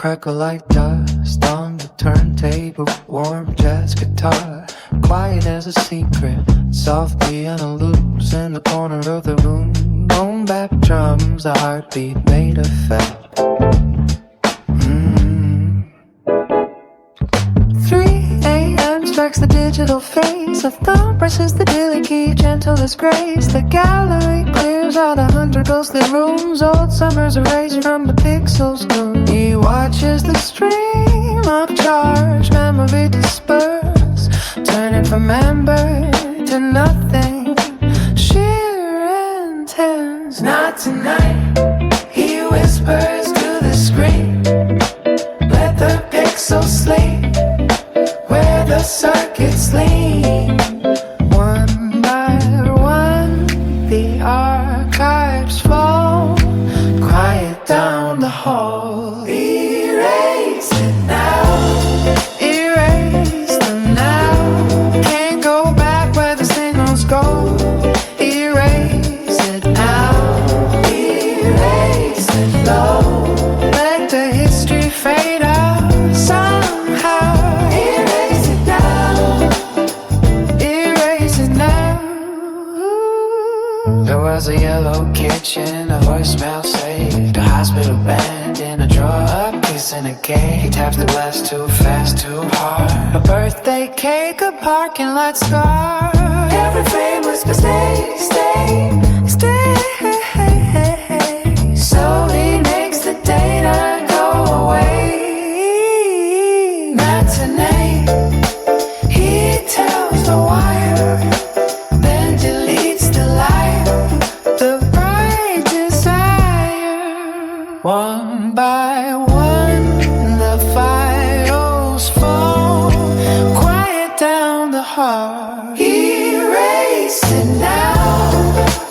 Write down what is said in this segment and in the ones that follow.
crackle like dust on the turntable. Warm jazz guitar, quiet as a secret. Soft piano loops in the corner of the room. Boom bap drums, a heartbeat made of felt. 3 a.m. strikes the digital face. A thumb presses the daily key, gentle as grace. The gallery clears out 100 ghostly rooms. Old summers erased from the pixels gloom. He watches the stream of charge, memory disperse, turning from amber to nothing. Sheer intense. Not tonight, he whispers to the screen. Let the pixels sleep where the circuits lean. One by one, the archives fall. Quiet down the hall. Erase it now. Erase them now. Can't go back where the signals go. Erase it now. Erase it low. Let the history fade out somehow. Erase it now. Erase it now. There was a yellow kitchen, a voicemail saved, a hospital band in a drawer, a kiss in a cake. He taps the glass too fast, too hard. A birthday cake, a parking lot scar. Every frame whispers, stay, stay, stay. So he makes the data go away. Not tonight. He tells the wire, then deletes the liar, the bright desire. One by one, the files fall. Quiet down the heart. Erase it now.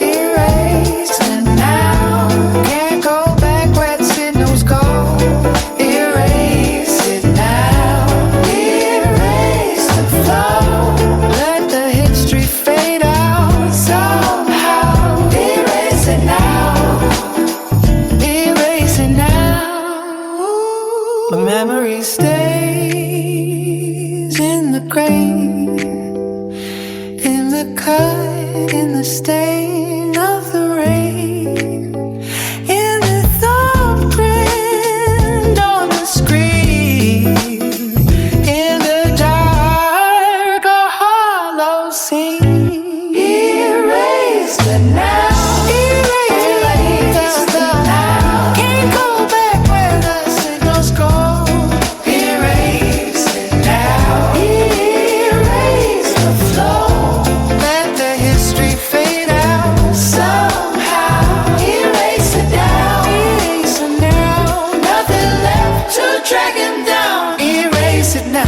Erase it now. Can't go back where the signals go. Erase it now. Erase the flow. Let the history fade out somehow. Erase it now. Erase it now. The memory stays in the grave, in the cut, in the stain of the rain, in the thumbprint on the screen, in the dark, a hollow scene. Erase it now. Erase it now. Can't go back where the signals go. Erase it now. Erase the flow. Let the history fade out somehow. Erase it now. Erase it now. Nothing left to drag him down. Erase it now.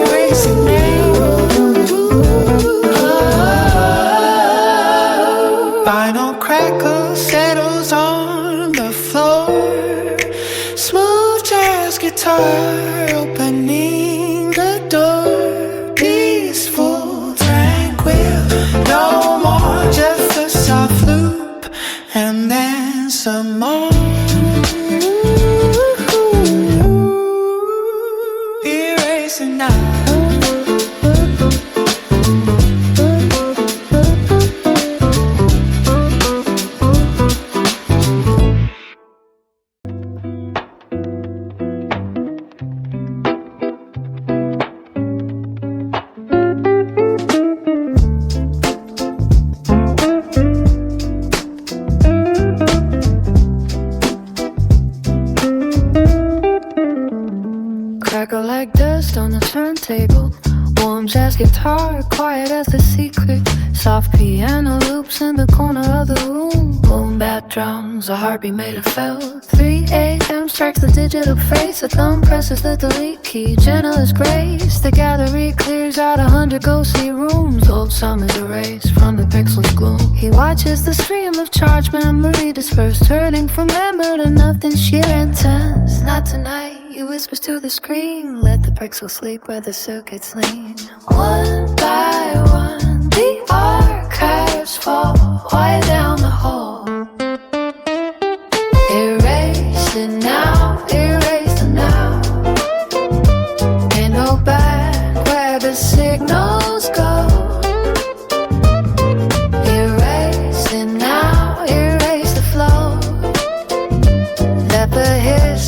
Erase it now. Final crackle settles on the floor. Smooth jazz guitar opening the door. Peaceful, tranquil, no more. Just a soft loop and then some more. Erase it now. Crackle like dust on the turntable. Warm jazz guitar, quiet as a secret. Soft piano loops in the corner of the room. Boom bap drums, a heartbeat made of felt. 3 a.m. strikes the digital face. A thumb presses the delete key, gentle as grace. The gallery clears out 100 ghostly rooms. Old summers erased from the pixels gloom. He watches the stream of charged memory disperse, turning from amber to nothing, sheer intense. Not tonight. He whispers to the screen, let the pixels sleep where the circuits lean. One by one, the archives fall, quiet down the hall.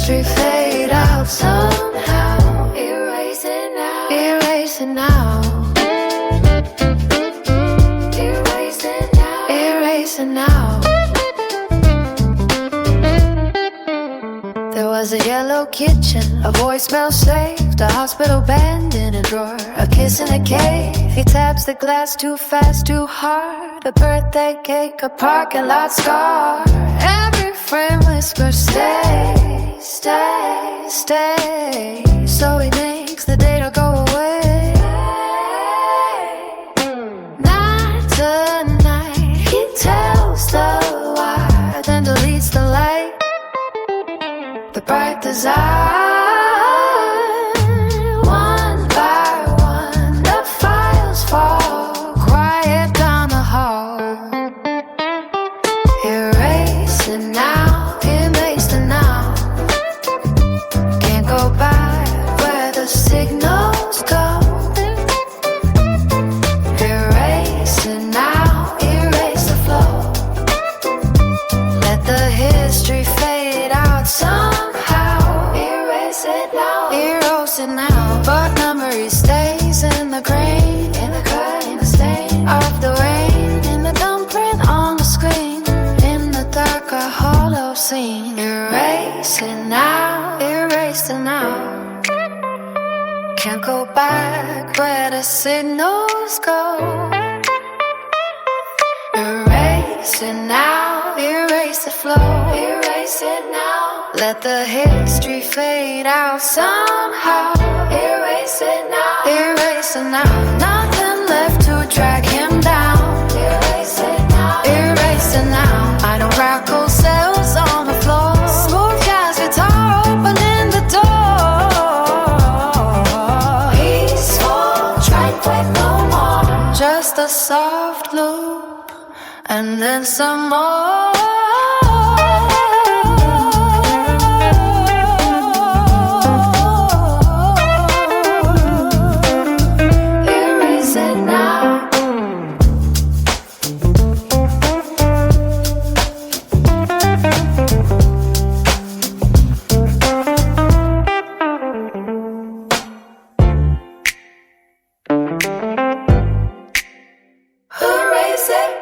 history fade out somehow. Erase it now. Erase it now. Erase it now. Erase it now. There was a yellow kitchen, a voicemail saved, a hospital band in a drawer, a kiss in a cave. He taps the glass too fast, too hard. A birthday cake, a parking lot scar. Every frame whispers, stay, stay, stay. So he makes the data go away. Night to night, he tells the wire, then deletes the light. The bright desire, one by one, the files fall, quiet down the hall. Erase it now, erase it now. Can't go back where the signals go. Erase it now, erase the flow. Let the history fade out somehow. Erase it now, erase it now. But memory stays in the grain, in the cut, in the stain of the rain, in the thumbprint on the screen, in the dark a hollow scene. Erase it now, erase it now. Can't go back where the signals go. Erase it now, erase the flow. Erase it now. Let the history fade out somehow. Erase it now, erase it now. Nothing left to drag him down. Erase it now, erase it now. I don't crackle cells on the floor. Smooth jazz guitar opening the door. Peaceful, tranquil, no more. Just a soft loop, and then some more. Erase it now. Erase it.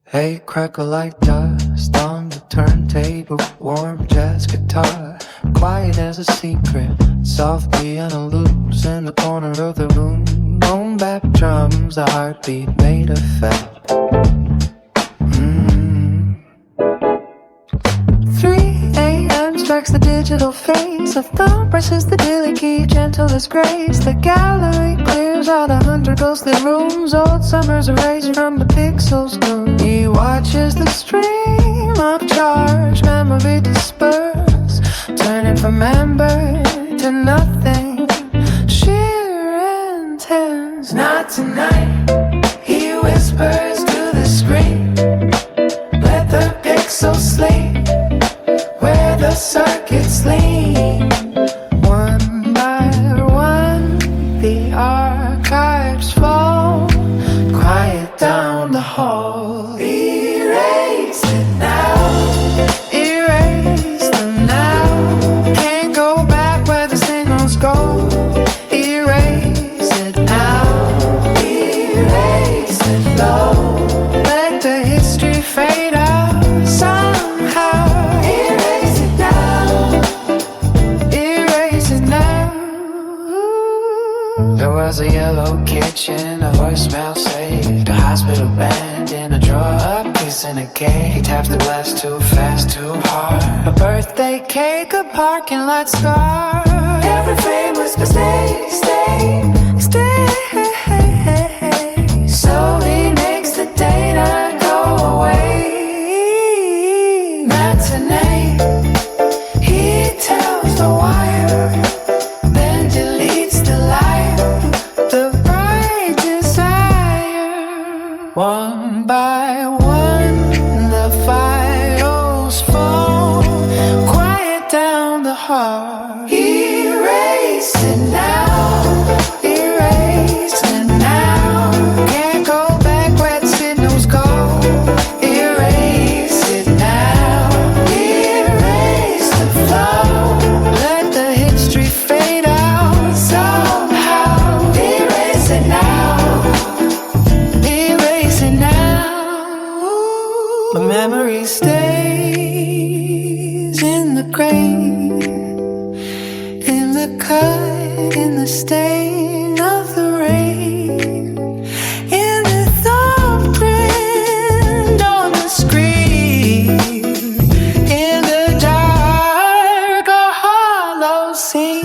Hey, crackle like dust on the turntable, warm jazz guitar, quiet as a secret, soft piano loops in the corner of the room, on back drums, a heartbeat made of felt. 3 a.m. strikes the digital face. A thumb presses the dilly key, gentle as grace. The gallery clears out 100 ghostly rooms. Old summers erased from the pixels gloom. He watches the stream of charge, memory disperse, turning from amber to nothing. Sheer intense. Not tonight, he whispers to the screen. Let the pixels sleep where the circuits lean. One by one, the archives fall, Quiet down the hall. Erase it now. erase them now. Can't go back where the signals go. Erase it now. Erase it low. Let the history fade out somehow. Erase it now. Erase it now. There was a yellow kitchen, a voicemail saved, a hospital band in a drawer, a kiss in a cake. He taps the glass too fast, too hard. A birthday cake, a parking lot scar. Every frame was for stay, stay. Stay. So he makes the data go away. Not tonight. He tells the wire, then deletes the light. The bright desire. One by one, the files fall, quiet down the heart. He Erase it now, erase it now. Can't go back where the signals go. Erase it now, erase the flow. Let the history fade out somehow. Erase it now, erase it now. The memory stays in the grave, in the cut, in the stain of the rain, in the thumbprint on the screen, in the dark, a hollow scene.